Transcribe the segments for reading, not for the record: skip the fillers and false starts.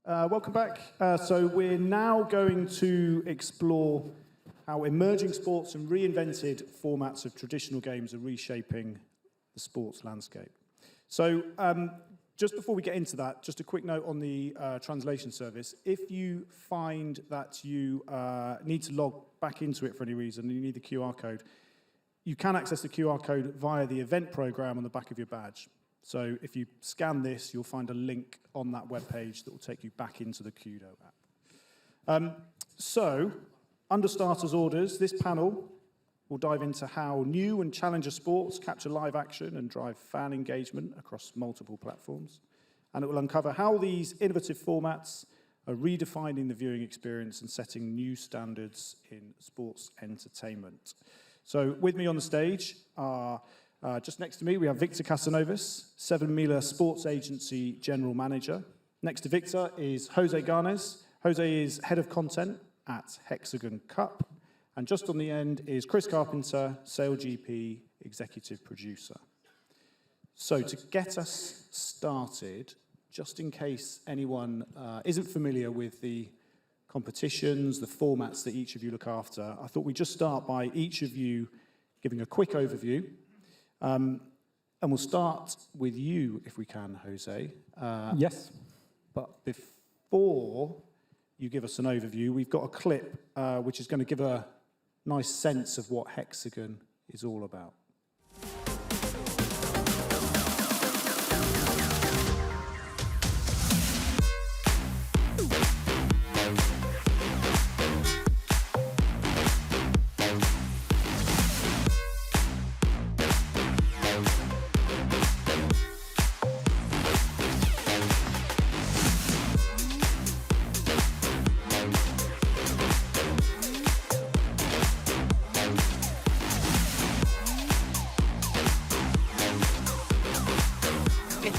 Welcome back. So we're now going to explore how emerging sports and reinvented formats of traditional games are reshaping the sports landscape. So just before we get into that, just a quick note on the translation service. If you find that you need to log back into it for any reason and you need the QR code, you can access the QR code via the event program on the back of your badge. So if you scan this, you'll find a link on that webpage that will take you back into the Kudo app. So, under starters orders, this panel will dive into how new and challenger sports capture live action and drive fan engagement across multiple platforms. And it will uncover how these innovative formats are redefining the viewing experience and setting new standards in sports entertainment. So with me on the stage are, just next to me, we have Victor Casanovas, SevenMila Sports Agency General Manager. Next to Victor is Jose Garnes. Jose is Head of Content at Hexagon Cup. And just on the end is Chris Carpenter, SailGP Executive Producer. So to get us started, just in case anyone isn't familiar with the competitions, the formats that each of you look after, I thought we'd just start by each of you giving a quick overview. And we'll start with you, if we can, Jose. Yes. But before you give us an overview, we've got a clip which is going to give a nice sense of what Hexagon is all about.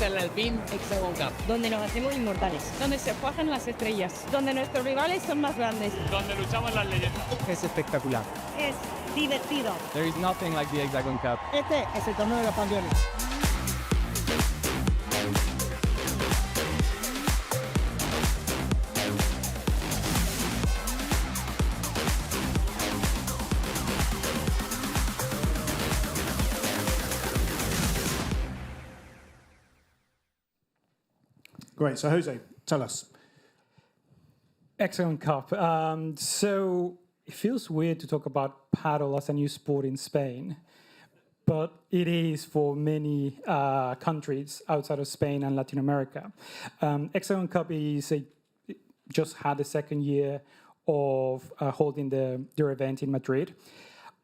El Hexagon Cup, donde nos hacemos inmortales, donde se forjan las estrellas, donde nuestros rivales son más grandes, donde luchamos las leyendas. Es espectacular. es divertido. There is nothing like the Hexagon Cup. Este es el torneo de los campeones. Great, so Jose, tell us. Hexagon Cup. So it feels weird to talk about paddle as a new sport in Spain, but it is for many countries outside of Spain and Latin America. Hexagon Cup just had the second year of holding their event in Madrid,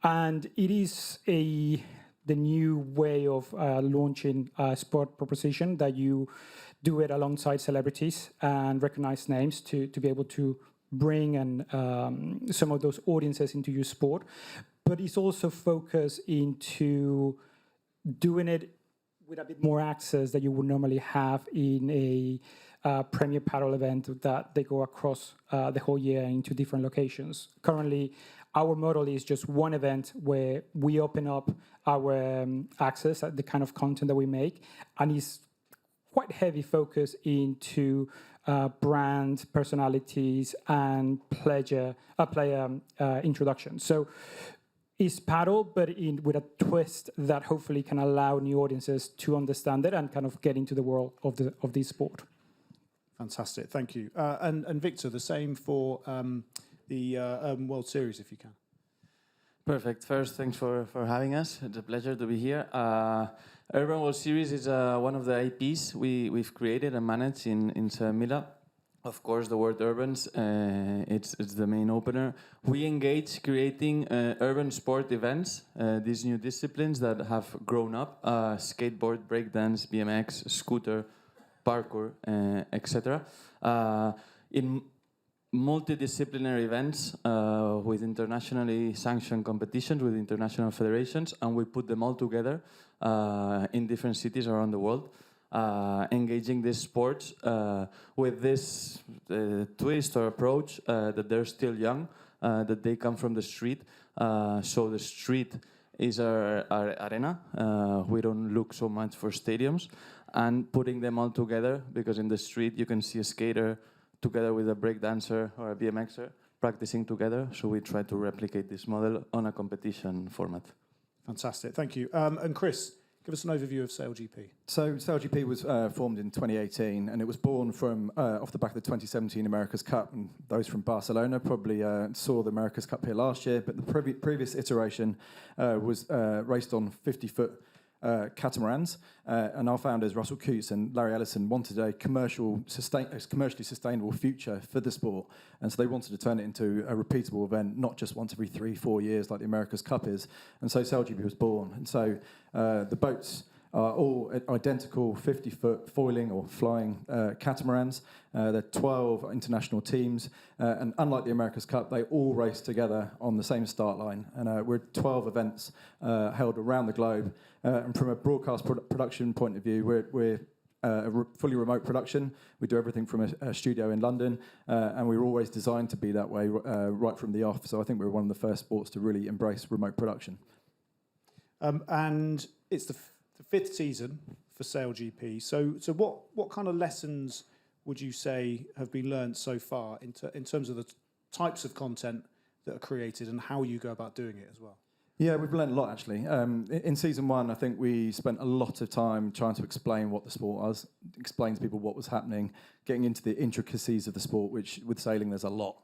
and it is the new way of launching a sport proposition that you do it alongside celebrities and recognized names to be able to bring some of those audiences into your sport. But it's also focused into doing it with a bit more access that you would normally have in a premier paddle event that they go across the whole year into different locations. Currently, our model is just one event where we open up our access at the kind of content that we make, and it's quite heavy focus into brand personalities and player introduction. So it's paddle, but with a twist that hopefully can allow new audiences to understand it and kind of get into the world of this sport. Fantastic, thank you. And Victor, the same for the Urban World Series, if you can. Perfect. First, thanks for having us. It's a pleasure to be here. Urban World Series is one of the IPs we've created and managed in SevenMila. Of course, the word urbans, it's the main opener. We engage creating urban sport events, these new disciplines that have grown up, skateboard, breakdance, BMX, scooter, parkour, etc. In multidisciplinary events with internationally sanctioned competitions with international federations, and we put them all together in different cities around the world, engaging these sports with this twist or approach that they're still young, that they come from the street. So the street is our arena. We don't look so much for stadiums, and putting them all together, because in the street you can see a skater together with a breakdancer or a BMXer, practicing together. So we try to replicate this model on a competition format. Fantastic, thank you. And Chris, give us an overview of SailGP. So SailGP was formed in 2018, and it was born from off the back of the 2017 America's Cup. And those from Barcelona probably saw the America's Cup here last year, but the previous iteration was raced on 50-foot catamarans, and our founders Russell Coutts and Larry Ellison wanted a commercially sustainable future for the sport, and so they wanted to turn it into a repeatable event, not just once every 3-4 years like the America's Cup is. And so SailGP was born. And so the boats are all identical 50-foot foiling or flying catamarans. There are 12 international teams, and unlike the America's Cup, they all race together on the same start line. And we're 12 events held around the globe. And from a broadcast production point of view, we're fully remote production. We do everything from a studio in London, and we were always designed to be that way right from the off. So I think we're one of the first sports to really embrace remote production. And it's the fifth season for SailGP. So what kind of lessons would you say have been learned so far in terms of the types of content that are created and how you go about doing it as well? Yeah, we've learned a lot, actually. In season one, I think we spent a lot of time trying to explain what the sport was, explain to people what was happening, getting into the intricacies of the sport, which with sailing there's a lot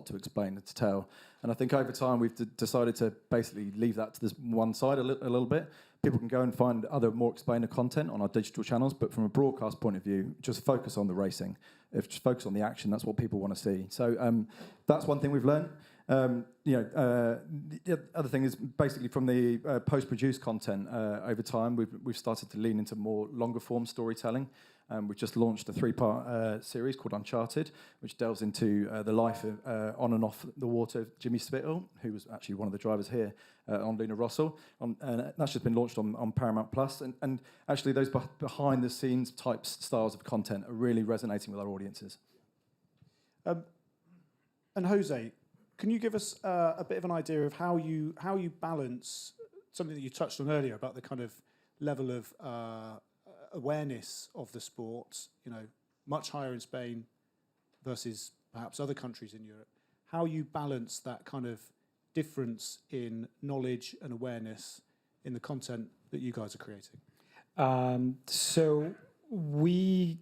to explain and to tell. And I think over time we've decided to basically leave that to this one side a little bit. People can go and find other more explainer content on our digital channels, but from a broadcast point of view, just focus on the racing. Just focus on the action, that's what people want to see. So that's one thing we've learned. The other thing is basically from the post-produced content over time, we've started to lean into more longer form storytelling. We've just launched a 3-part series called Uncharted, which delves into the life on and off the water of Jimmy Spittle, who was actually one of the drivers here on Luna Rossell. And that's just been launched on Paramount Plus. And actually those behind-the-scenes types, styles of content are really resonating with our audiences. And Jose, can you give us a bit of an idea of how you balance something that you touched on earlier about the kind of level of awareness of the sport, much higher in Spain versus perhaps other countries in Europe? How you balance that kind of difference in knowledge and awareness in the content that you guys are creating? So we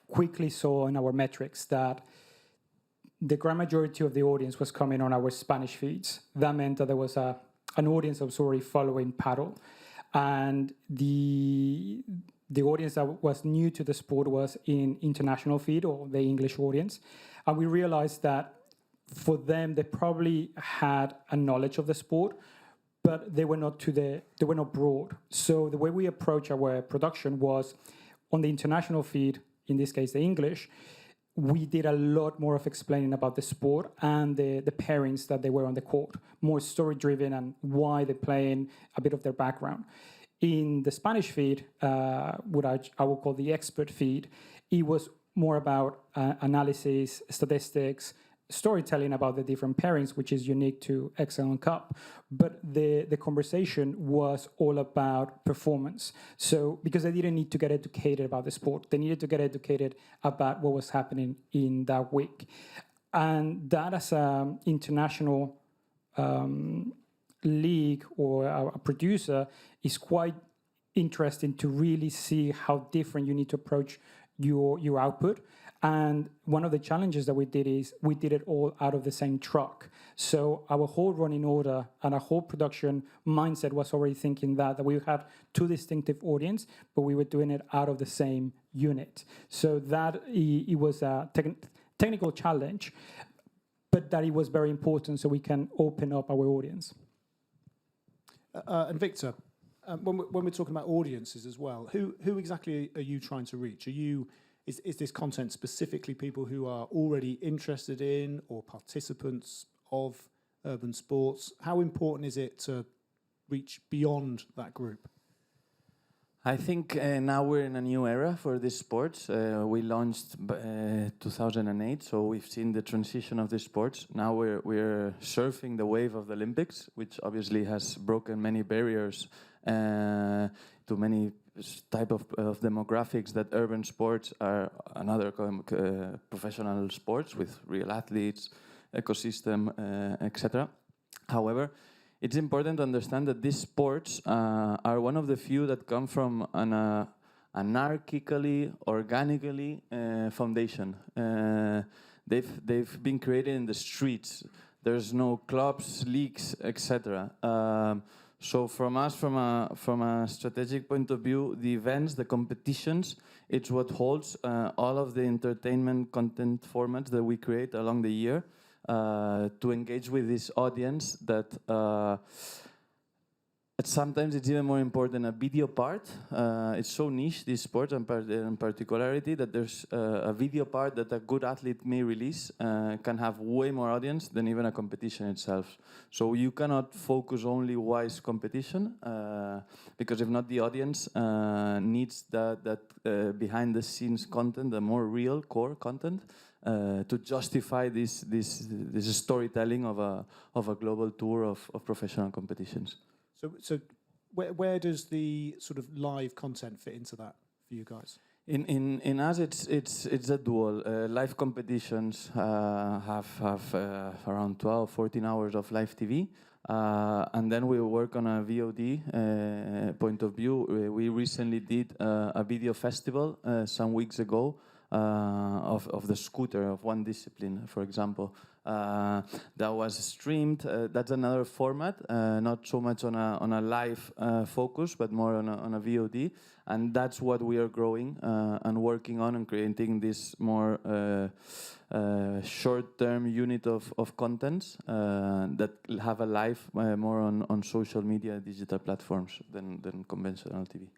quickly saw in our metrics that the grand majority of the audience was coming on our Spanish feeds. That meant that there was an audience that was already following paddle. And the audience that was new to the sport was in international feed, or the English audience. And we realized that for them, they probably had a knowledge of the sport, but they were not broad. So the way we approach our production was on the international feed, in this case, the English. We did a lot more of explaining about the sport and the pairings that they were on the court, more story-driven and why they're playing, a bit of their background. In the Spanish feed, what I would call the expert feed, it was more about analysis, statistics, storytelling about the different pairings, which is unique to Hexagon Cup. But the conversation was all about performance. So because they didn't need to get educated about the sport, they needed to get educated about what was happening in that week. And that as an international league or a producer is quite interesting to really see how different you need to approach your output. And one of the challenges that we did is we did it all out of the same truck. So our whole running order and our whole production mindset was already thinking that we had two distinctive audience, but we were doing it out of the same unit. So that it was a technical challenge, but that it was very important so we can open up our audience. And Victor, when we're talking about audiences as well, who exactly are you trying to reach? Is this content specifically people who are already interested in or participants of urban sports? How important is it to reach beyond that group? I think now we're in a new era for this sport. We launched 2008, so we've seen the transition of the sports. Now we're surfing the wave of the Olympics, which obviously has broken many barriers to many type of demographics that urban sports are another professional sports with real athletes, ecosystem, etc. However, it's important to understand that these sports are one of the few that come from an anarchically, organically foundation. They've been created in the streets. There's no clubs, leagues, etc. So from a strategic point of view, the events, the competitions, it's what holds all of the entertainment content formats that we create along the year to engage with this audience that sometimes it's even more important a video part. It's so niche, this sport and particularity, that there's a video part that a good athlete may release can have way more audience than even a competition itself. So you cannot focus only wise competition because if not, the audience needs that behind the scenes content, the more real core content to justify this storytelling of a global tour of professional competitions. So where does the sort of live content fit into that for you guys? In us, it's a dual. Live competitions have around 12, 14 hours of live TV. And then we work on a VOD point of view. We recently did a video festival some weeks ago of the scooter, of one discipline, for example. That was streamed. That's another format, not so much on a live focus, but more on a VOD. And that's what we are growing and working on and creating this more short-term unit of contents that have a life more on social media, digital platforms than conventional TV.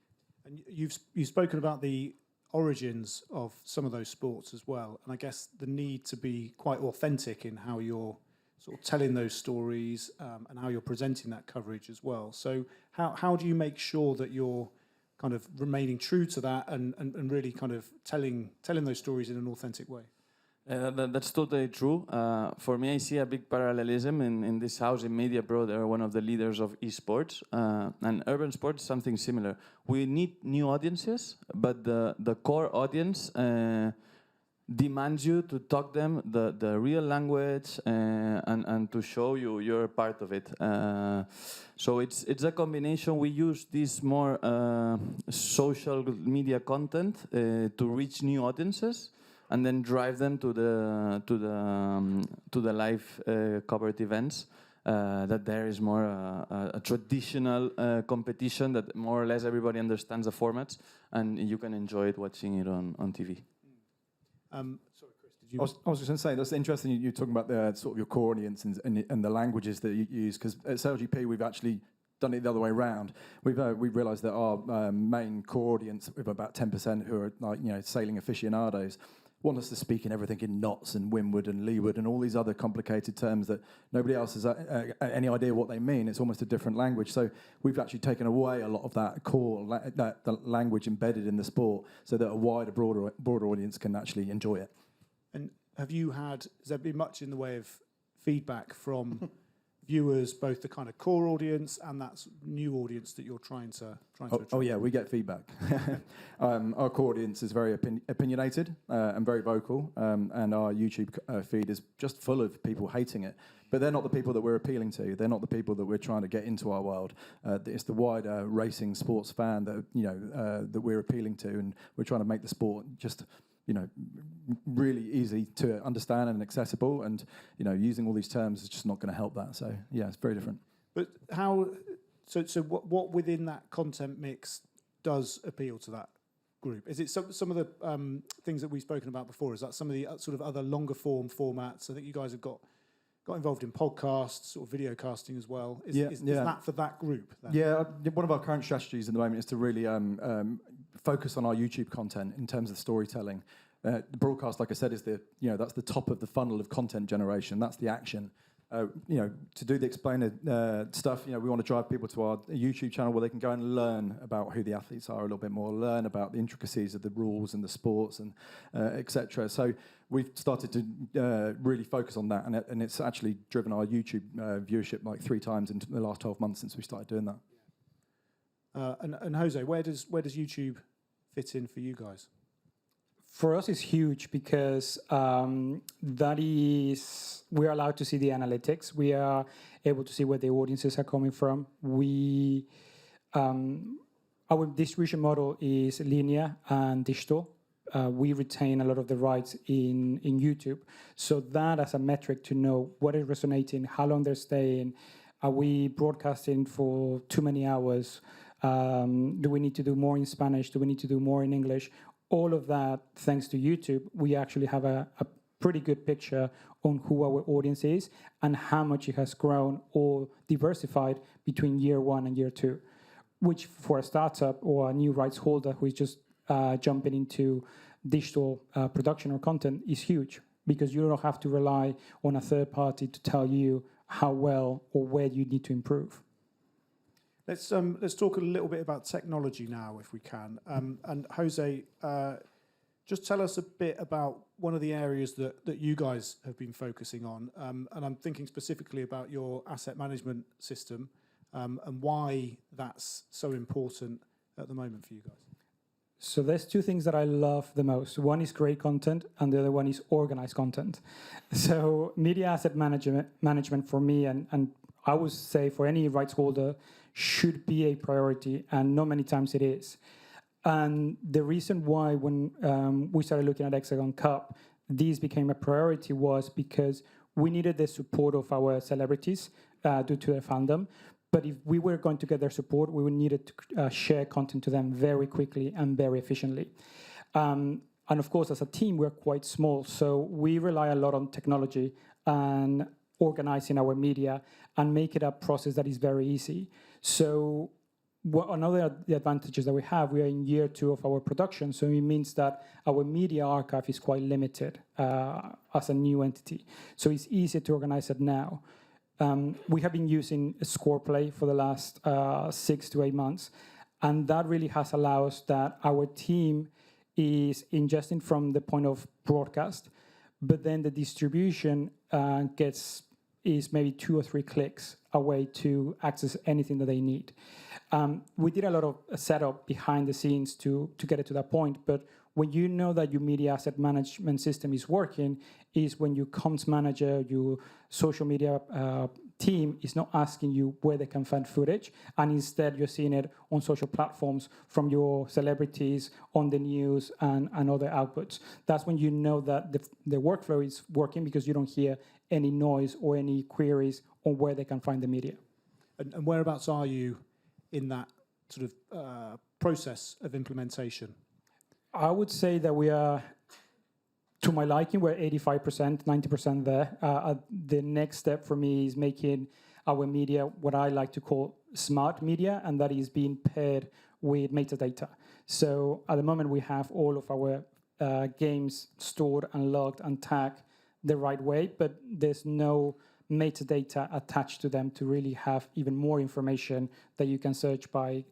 And you've spoken about the origins of some of those sports as well, and I guess the need to be quite authentic in how you're sort of telling those stories and how you're presenting that coverage as well. So how do you make sure that you're kind of remaining true to that and really kind of telling those stories in an authentic way? That's totally true. For me, I see a big parallelism in this house in Media Pro. They're one of the leaders of esports. And urban sports, something similar. We need new audiences, but the core audience demands you to talk them the real language and to show you're a part of it. So it's a combination. We use this more social media content to reach new audiences, and then drive them to the live covered events. That there is more a traditional competition that more or less everybody understands the formats, and you can enjoy it watching it on TV. Sorry, Chris, did you? I was just going to say, that's interesting. You're talking about the sort of your core audience and the languages that you use, because at SailGP we've actually done it the other way around. We've realised that our main core audience, with about 10% who are like sailing aficionados, want us to speak in everything in knots and windward and leeward and all these other complicated terms that nobody else has any idea what they mean. It's almost a different language. So we've actually taken away a lot of that core, the language embedded in the sport, so that a wider, broader audience can actually enjoy it. And has there been much in the way of feedback from viewers, both the kind of core audience and that new audience that you're trying to attract? Oh yeah, we get feedback. Our core audience is very opinionated and very vocal, and our YouTube feed is just full of people hating it. But they're not the people that we're appealing to. They're not the people that we're trying to get into our world. It's the wider racing sports fan that that we're appealing to, and we're trying to make the sport just really easy to understand and accessible, and using all these terms is just not going to help that. So yeah, it's very different. But how? So what within that content mix does appeal to that group? Is it some of the things that we've spoken about before? Is that some of the sort of other longer form formats? I think you guys have got involved in podcasts or video casting as well. Is that for that group? Then? Yeah, one of our current strategies at the moment is to really focus on our YouTube content in terms of storytelling. The broadcast, like I said, is that's the top of the funnel of content generation. That's the action. To do the explainer stuff, we want to drive people to our YouTube channel where they can go and learn about who the athletes are a little bit more, learn about the intricacies of the rules and the sports and etc. So we've started to really focus on that, and it's actually driven our YouTube viewership like 3 times in the last 12 months since we started doing that. And Jose, where does YouTube fit in for you guys? For us, it's huge because we're allowed to see the analytics. We are able to see where the audiences are coming from. Our distribution model is linear and digital. We retain a lot of the rights in YouTube. So that as a metric to know what is resonating, how long they're staying, are we broadcasting for too many hours? Do we need to do more in Spanish? Do we need to do more in English? All of that, thanks to YouTube, we actually have a pretty good picture on who our audience is and how much it has grown or diversified between year 1 and year 2, which for a startup or a new rights holder who is just jumping into digital production or content is huge, because you don't have to rely on a third party to tell you how well or where you need to improve. Let's talk a little bit about technology now, if we can. And Jose, just tell us a bit about one of the areas that you guys have been focusing on. And I'm thinking specifically about your asset management system and why that's so important at the moment for you guys. So there's two things that I love the most. One is great content, and the other one is organized content. So media asset management for me, and I would say for any rights holder, should be a priority, and not many times it is. And the reason why when we started looking at Hexagon Cup, this became a priority was because we needed the support of our celebrities due to their fandom. But if we were going to get their support, we would need to share content to them very quickly and very efficiently. And of course, as a team, we're quite small, so we rely a lot on technology and organizing our media and make it a process that is very easy. So another of the advantages that we are in year 2 of our production, so it means that our media archive is quite limited as a new entity. So it's easier to organize it now. We have been using ScorePlay for the last 6 to 8 months, and that really has allowed us that our team is ingesting from the point of broadcast, but then the distribution is maybe 2 or 3 clicks away to access anything that they need. We did a lot of setup behind the scenes to get it to that point, but when you know that your media asset management system is working, is when your comms manager, your social media team is not asking you where they can find footage, and instead you're seeing it on social platforms from your celebrities, on the news, and other outputs. That's when you know that the workflow is working, because you don't hear any noise or any queries on where they can find the media. And whereabouts are you in that sort of process of implementation? I would say that we are, to my liking, we're 85%, 90% there. The next step for me is making our media what I like to call smart media, and that is being paired with metadata. So at the moment, we have all of our games stored and logged and tagged the right way, but there's no metadata attached to them to really have even more information that you can search by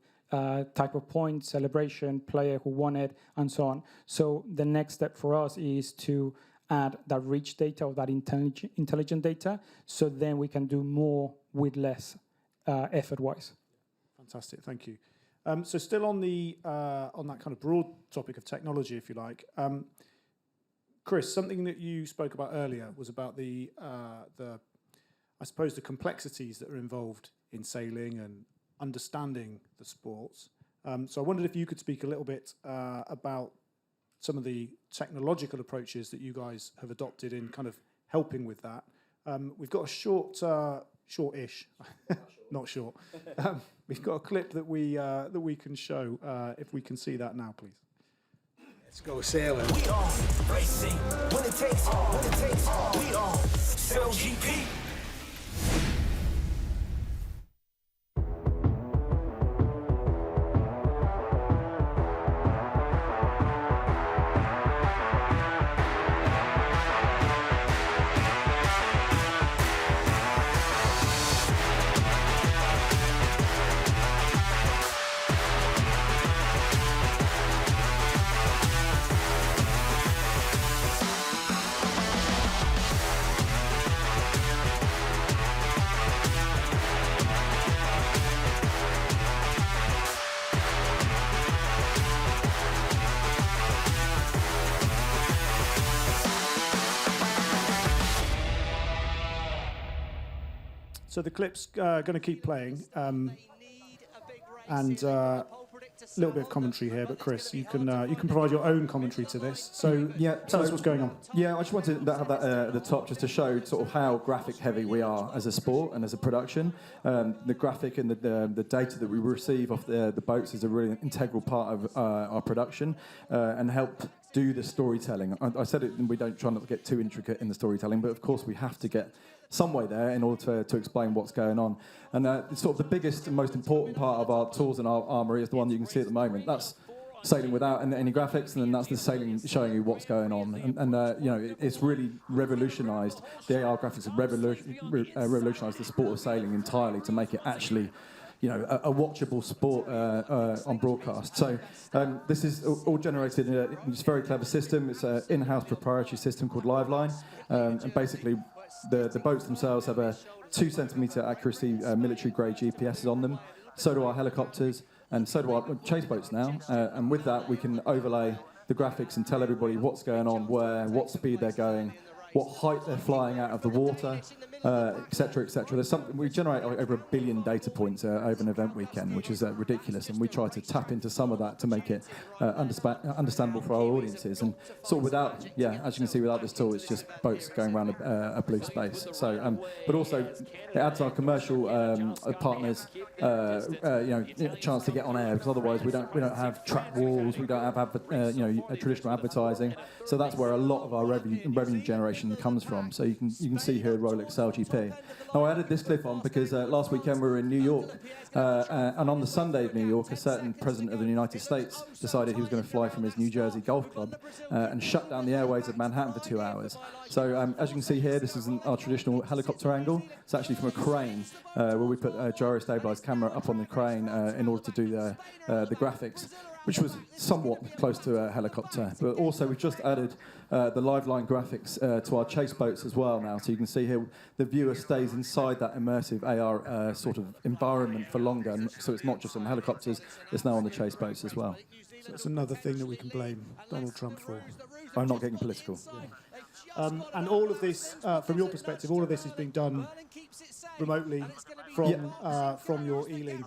type of point, celebration, player who won it, and so on. So the next step for us is to add that rich data or that intelligent data, so then we can do more with less effort-wise. Fantastic, thank you. So still on that kind of broad topic of technology, if you like, Chris, something that you spoke about earlier was about the I suppose the complexities that are involved in sailing and understanding the sports. So I wondered if you could speak a little bit about some of the technological approaches that you guys have adopted in kind of helping with that. We've got a short-ish, not short. We've got a clip that we can show. If we can see that now, please. Let's go sailing. We are racing when it takes. We are SailGP. So the clip's going to keep playing, and a little bit of commentary here. But Chris, you can provide your own commentary to this. So tell us what's going on. Yeah, I just wanted to have that at the top just to show sort of how graphic heavy we are as a sport and as a production. The graphic and the data that we receive off the boats is a really integral part of our production and help do the storytelling. I said it, and we don't try not to get too intricate in the storytelling, but of course we have to get some way there in order to explain what's going on. And sort of the biggest and most important part of our tools and our armory is the one you can see at the moment. That's sailing without any graphics, and then that's the sailing showing you what's going on. And you know, it's really revolutionised. The AR graphics have revolutionised the sport of sailing entirely to make it actually, you know, a watchable sport on broadcast. So this is all generated in this very clever system. It's an in-house proprietary system called Liveline, and basically the boats themselves have a 2 centimetre accuracy military-grade GPSs on them. So do our helicopters, and so do our chase boats now. And with that, we can overlay the graphics and tell everybody what's going on, where, what speed they're going, what height they're flying out of the water, etc., etc. There's something we generate over 1 billion data points over an event weekend, which is ridiculous, and we try to tap into some of that to make it understandable for our audiences. And sort of without, as you can see, without this tool, it's just boats going around a blue space. So, but also it adds our commercial partners, a chance to get on air, because otherwise we don't have track walls, we don't have traditional advertising. So that's where a lot of our revenue generation comes from. So you can see here Rolex SailGP. Now I added this clip on because last weekend we were in New York, and on the Sunday of New York, a certain president of the United States decided he was going to fly from his New Jersey golf club and shut down the airways of Manhattan for 2 hours. So as you can see here, this isn't our traditional helicopter angle. It's actually from a crane where we put a gyro-stabilized camera up on the crane in order to do the graphics, which was somewhat close to a helicopter. But also we've just added the Liveline graphics to our chase boats as well now. So you can see here the viewer stays inside that immersive AR sort of environment for longer. And so it's not just on the helicopters, it's now on the chase boats as well. So it's another thing that we can blame Donald Trump for. I'm not getting political. Yeah. And all of this, from your perspective, all of this is being done remotely from your Ealing.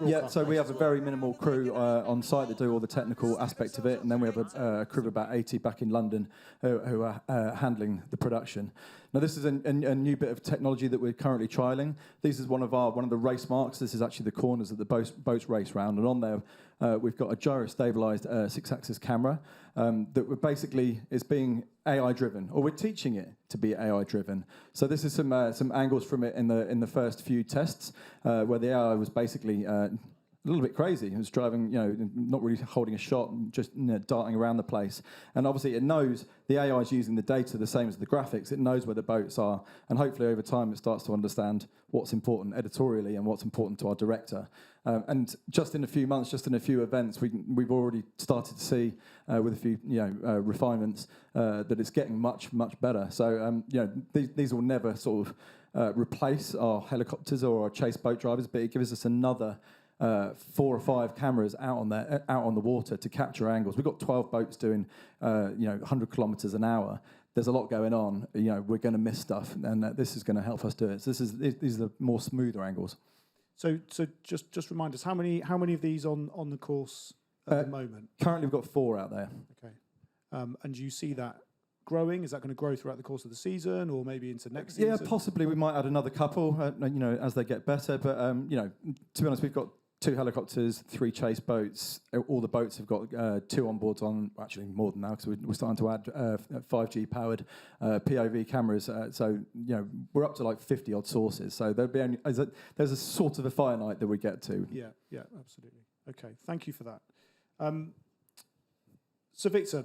Yeah, so we have a very minimal crew on site that do all the technical aspect of it, and then we have a crew of about 80 back in London who are handling the production. Now, this is a new bit of technology that we're currently trialling. This is one of the race marks. This is actually the corners that the boats race round, and on there we've got a gyro-stabilized 6-axis camera that basically is being AI-driven, or we're teaching it to be AI-driven. So this is some angles from it in the first few tests where the AI was basically a little bit crazy. It was driving, not really holding a shot, just darting around the place. And obviously it knows the AI is using the data the same as the graphics. It knows where the boats are, and hopefully over time it starts to understand what's important editorially and what's important to our director. And just in a few months, just in a few events, we've already started to see with a few refinements that it's getting much better. So these will never sort of replace our helicopters or our chase boat drivers, but it gives us another 4 or 5 cameras out on the water to capture angles. We've got 12 boats doing 100 kilometers an hour. There's a lot going on. We're going to miss stuff, and this is going to help us do it. So these are the more smoother angles. So just remind us, how many of these on the course at the moment? Currently, we've got 4 out there. Okay, and do you see that growing? Is that going to grow throughout the course of the season, or maybe into next season? Yeah, possibly. We might add another couple, as they get better. But to be honest, we've got 2 helicopters, 3 chase boats. All the boats have got 2 onboards on. Actually, more than that, because we're starting to add 5G powered POV cameras. So we're up to like 50 odd sources. So there's a sort of a finite that we get to. Yeah, absolutely. Okay, thank you for that. So Victor,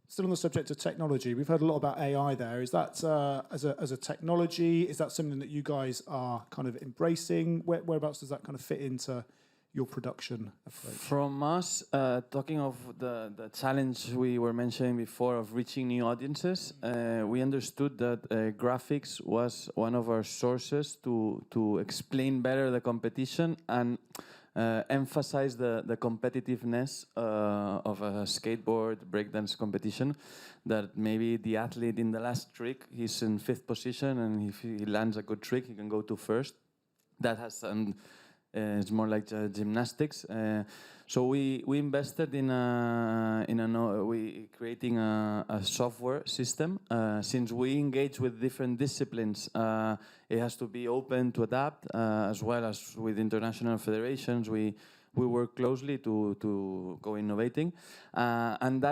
still on the subject of technology, we've heard a lot about AI there. Is that as a technology? Is that something that you guys are kind of embracing? Whereabouts does that kind of fit into your production approach? From us, talking of the challenge we were mentioning before of reaching new audiences, we understood that graphics was one of our sources to explain better the competition, and emphasize the competitiveness of a skateboard breakdance competition. That maybe the athlete in the last trick, he's in 5th position, and if he lands a good trick, he can go to 1st. That has it's more like gymnastics. So we invested in creating a software system. Since we engage with different disciplines, it has to be open to adapt, as well as with international federations. We work closely to go innovating, and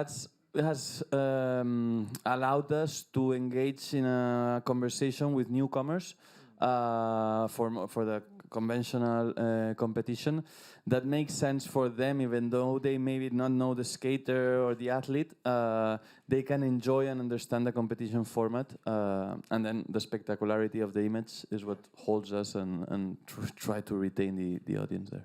it has allowed us to engage in a conversation with newcomers for the conventional competition that makes sense for them, even though they maybe not know the skater or the athlete. They can enjoy and understand the competition format, and then the spectacularity of the image is what holds us and try to retain the audience there.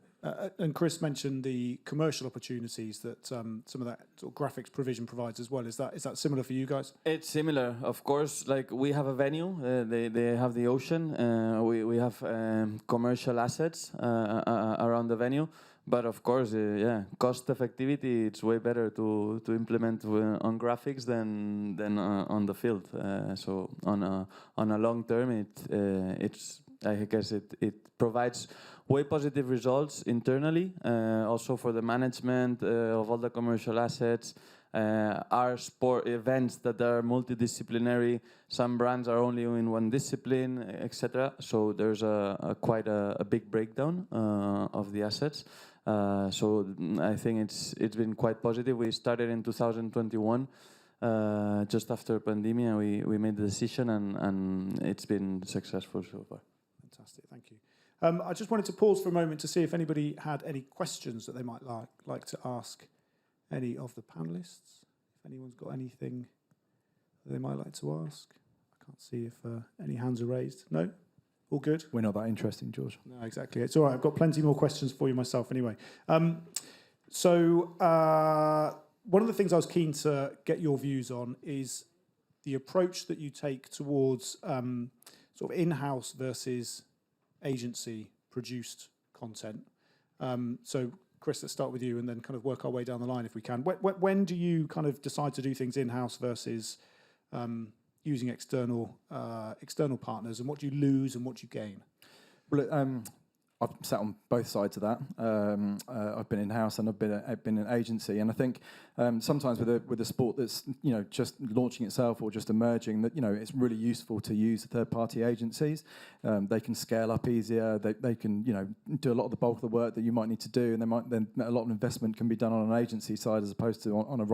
And Chris mentioned the commercial opportunities that some of that sort of graphics provision provides as well. Is that similar for you guys? It's similar, of course. Like, we have a venue, they have the ocean. We have commercial assets around the venue. But of course, cost effectivity, it's way better to implement on graphics than on the field. So on a long term, I guess it provides way positive results internally, also for the management of all the commercial assets. Our sport events that are multidisciplinary, some brands are only in one discipline, etc. So there's quite a big breakdown of the assets. So I think it's been quite positive. We started in 2021, just after pandemic. We made the decision, and it's been successful so far. Fantastic, thank you. I just wanted to pause for a moment to see if anybody had any questions that they might like to ask any of the panelists. If anyone's got anything that they might like to ask. I can't see if any hands are raised. No? All good? We're not that interesting, George. No, exactly. It's all right. I've got plenty more questions for you myself anyway. So one of the things I was keen to get your views on is the approach that you take towards sort of in-house versus agency-produced content. So, Chris, let's start with you and then kind of work our way down the line if we can. When do you kind of decide to do things in-house versus using external partners, and what do you lose and what do you gain? Well, I've sat on both sides of that. I've been in-house and I've been in agency, and I think sometimes with a sport that's just launching itself or just emerging, that it's really useful to use third-party agencies. They can scale up easier. They can do a lot of the bulk of the work that you might need to do, and then a lot of investment can be done on an agency side as opposed to on a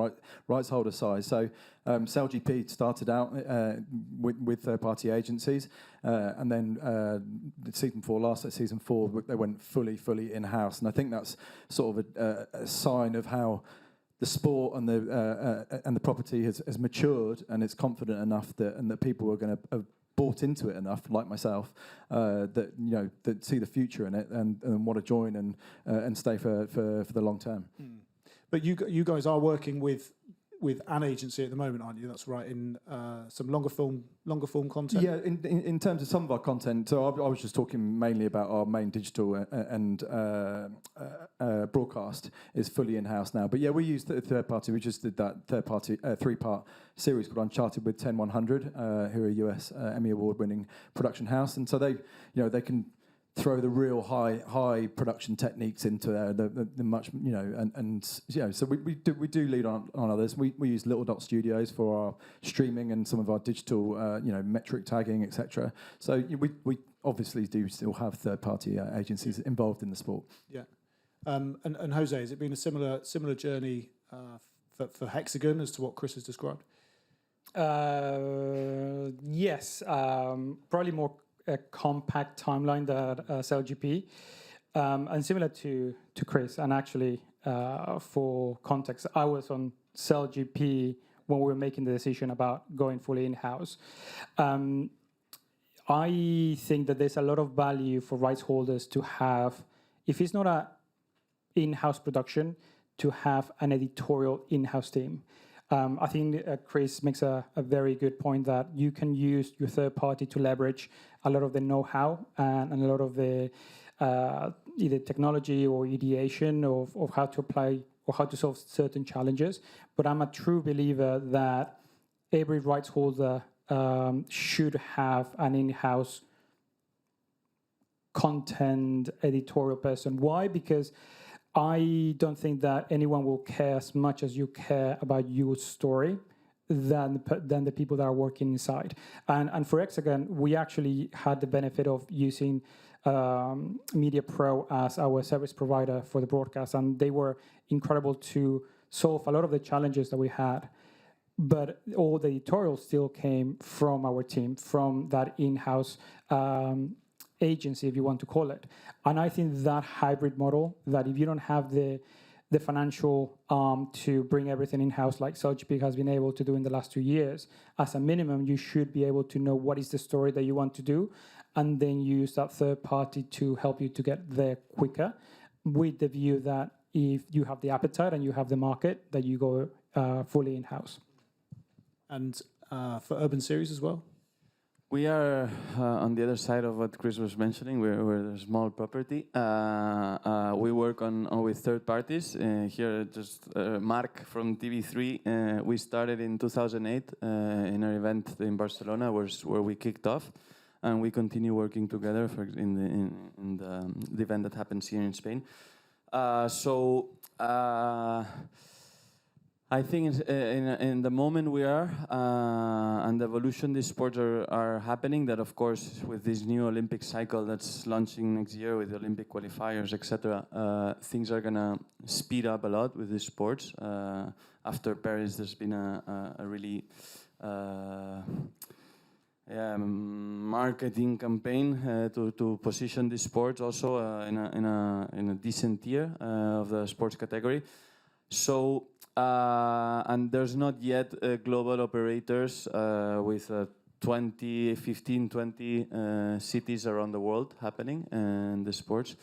rights holder side. So SailGP started out with third-party agencies, and then season 4, they went fully in-house, and I think that's sort of a sign of how the sport and the property has matured, and it's confident enough that people are going to have bought into it enough, like myself, that see the future in it and want to join and stay for the long term. Mm. But you guys are working with an agency at the moment, aren't you? That's right, in some longer form content? Yeah, in terms of some of our content, so I was just talking mainly about our main digital and broadcast is fully in-house now. But yeah, we use third party. We just did that third party 3-part series called Uncharted with 10100, who are a US Emmy Award-winning production house. And so they can throw the real high production techniques into the much so we do lead on others. We use Little Dot Studios for our streaming and some of our digital metric tagging, etc. So we obviously do still have third party agencies involved in the sport. Yeah, and Jose, has it been a similar journey for Hexagon as to what Chris has described? Yes, probably more a compact timeline than SailGP, and similar to Chris. And actually, for context, I was on SailGP when we were making the decision about going fully in-house. I think that there's a lot of value for rights holders to have, if it's not an in-house production, to have an editorial in-house team. I think Chris makes a very good point that you can use your third party to leverage a lot of the know-how and a lot of the either technology or ideation of how to apply or how to solve certain challenges. But I'm a true believer that every rights holder should have an in-house content editorial person. Why? Because I don't think that anyone will care as much as you care about your story than the people that are working inside. And for Hexagon, we actually had the benefit of using Media Pro as our service provider for the broadcast, and they were incredible to solve a lot of the challenges that we had. But all the editorial still came from our team, from that in-house agency, if you want to call it. And I think that hybrid model, that if you don't have the financial to bring everything in-house like SailGP has been able to do in the last 2 years, as a minimum, you should be able to know what is the story that you want to do, and then use that third party to help you to get there quicker, with the view that if you have the appetite and you have the market, that you go fully in-house. And for Urban Series as well? We are on the other side of what Chris was mentioning. We're a small property. We work with third parties. Here, just Mark from TV3. We started in 2008 in an event in Barcelona, where we kicked off, and we continue working together in the event that happens here in Spain. I think in the moment we are, and the evolution these sports are happening, that of course with this new Olympic cycle that's launching next year with the Olympic qualifiers, etc., things are going to speed up a lot with these sports. After Paris, there's been a really marketing campaign to position these sports also in a decent tier of the sports category. So. And there's not yet global operators with 20 cities around the world happening in the sports.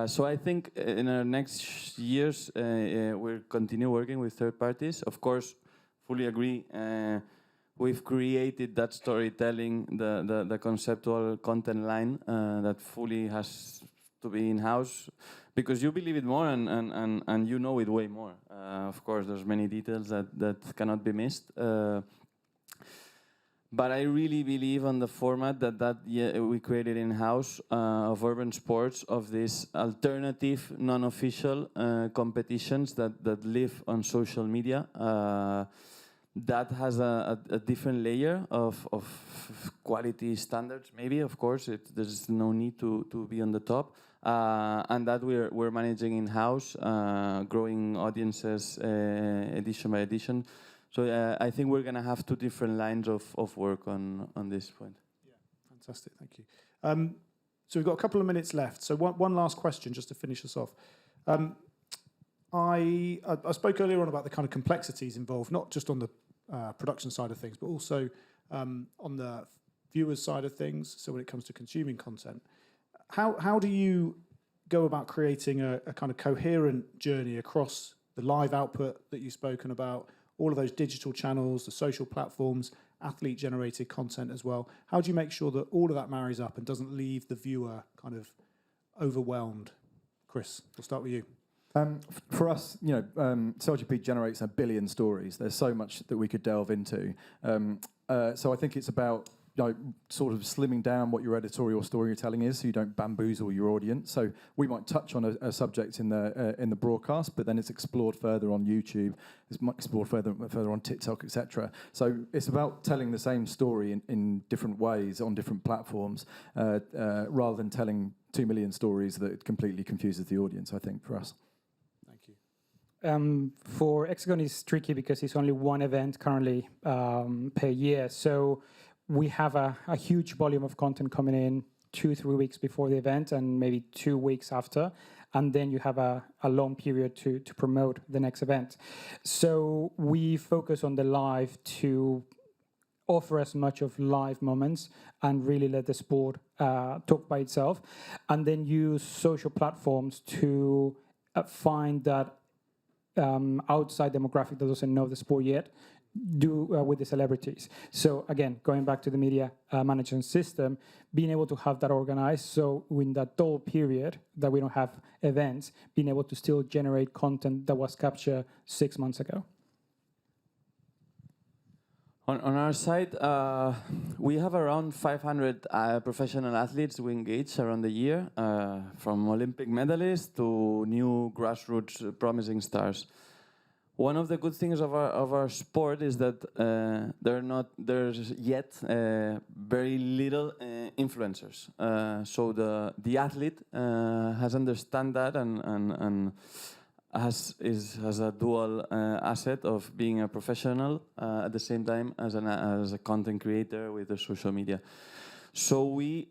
So I think in our next years, we'll continue working with third parties. Of course, fully agree. We've created that storytelling, the conceptual content line that fully has to be in-house, because you believe it more and you know it way more. Of course, there's many details that cannot be missed. But I really believe on the format that we created in-house of urban sports, of these alternative, non-official competitions that live on social media. That has a different layer of quality standards, maybe, of course. There's no need to be on the top. And that we're managing in-house, growing audiences edition by edition. So I think we're going to have two different lines of work on this point. Yeah, fantastic, thank you. So we've got a couple of minutes left. So one last question just to finish us off. I spoke earlier on about the kind of complexities involved, not just on the production side of things, but also on the viewers' side of things. So when it comes to consuming content, how do you go about creating a kind of coherent journey across the live output that you've spoken about, all of those digital channels, the social platforms, athlete-generated content as well? How do you make sure that all of that marries up and doesn't leave the viewer kind of overwhelmed? Chris, we'll start with you. For us, SailGP generates 1 billion stories. There's so much that we could delve into. So I think it's about sort of slimming down what your editorial storytelling is, so you don't bamboozle your audience. So we might touch on a subject in the broadcast, but then it's explored further on YouTube, it's explored further on TikTok, etc. So it's about telling the same story in different ways on different platforms, rather than telling 2 million stories that completely confuses the audience, I think, for us. Thank you. For Hexagon, it's tricky because it's only one event currently per year. So we have a huge volume of content coming in 2-3 weeks before the event and maybe 2 weeks after. And then you have a long period to promote the next event. So we focus on the live to offer as much of live moments and really let the sport talk by itself. And then use social platforms to find that outside demographic that doesn't know the sport yet, do with the celebrities. So again, going back to the media management system, being able to have that organized, so in that dull period that we don't have events, being able to still generate content that was captured 6 months ago. On our side, we have around 500 professional athletes we engage around the year, from Olympic medalists to new grassroots promising stars. One of the good things of our sport is that there's yet very little influencers. So the athlete has understand that and has a dual asset of being a professional at the same time as a content creator with the social media. So we,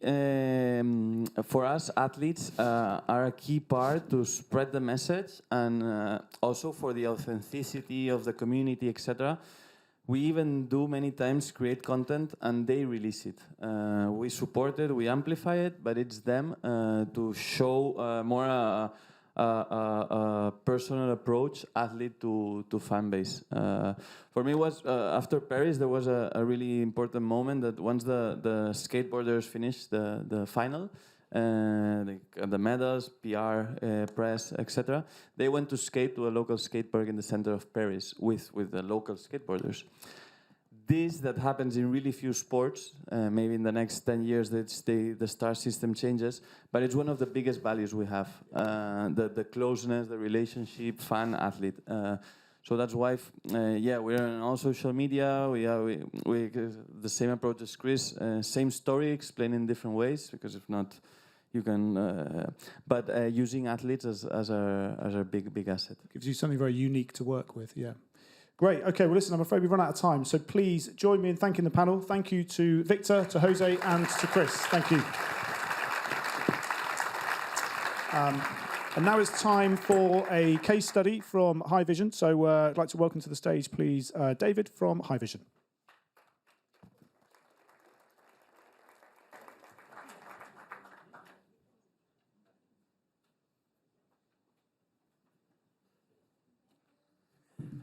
for us, athletes are a key part to spread the message and also for the authenticity of the community, etc. We even do many times create content and they release it. We support it, we amplify it, but it's them to show more a personal approach, athlete to fan base. For me, was after Paris, there was a really important moment that once the skateboarders finished the final, the medals, PR, press, etc., they went to skate to a local skate park in the center of Paris with the local skateboarders. This that happens in really few sports. Maybe in the next 10 years the star system changes, but it's one of the biggest values we have, the closeness, the relationship, fan, athlete. So that's why, we're on all social media. We the same approach as Chris, same story, explained in different ways, because if not, you can. But using athletes as our big asset. Gives you something very unique to work with, yeah. Great. Okay, well, listen, I'm afraid we've run out of time, so please join me in thanking the panel. Thank you to Victor, to Jose, and to Chris. Thank you. And now it's time for a case study from High Vision. So I'd like to welcome to the stage, please, David from High Vision.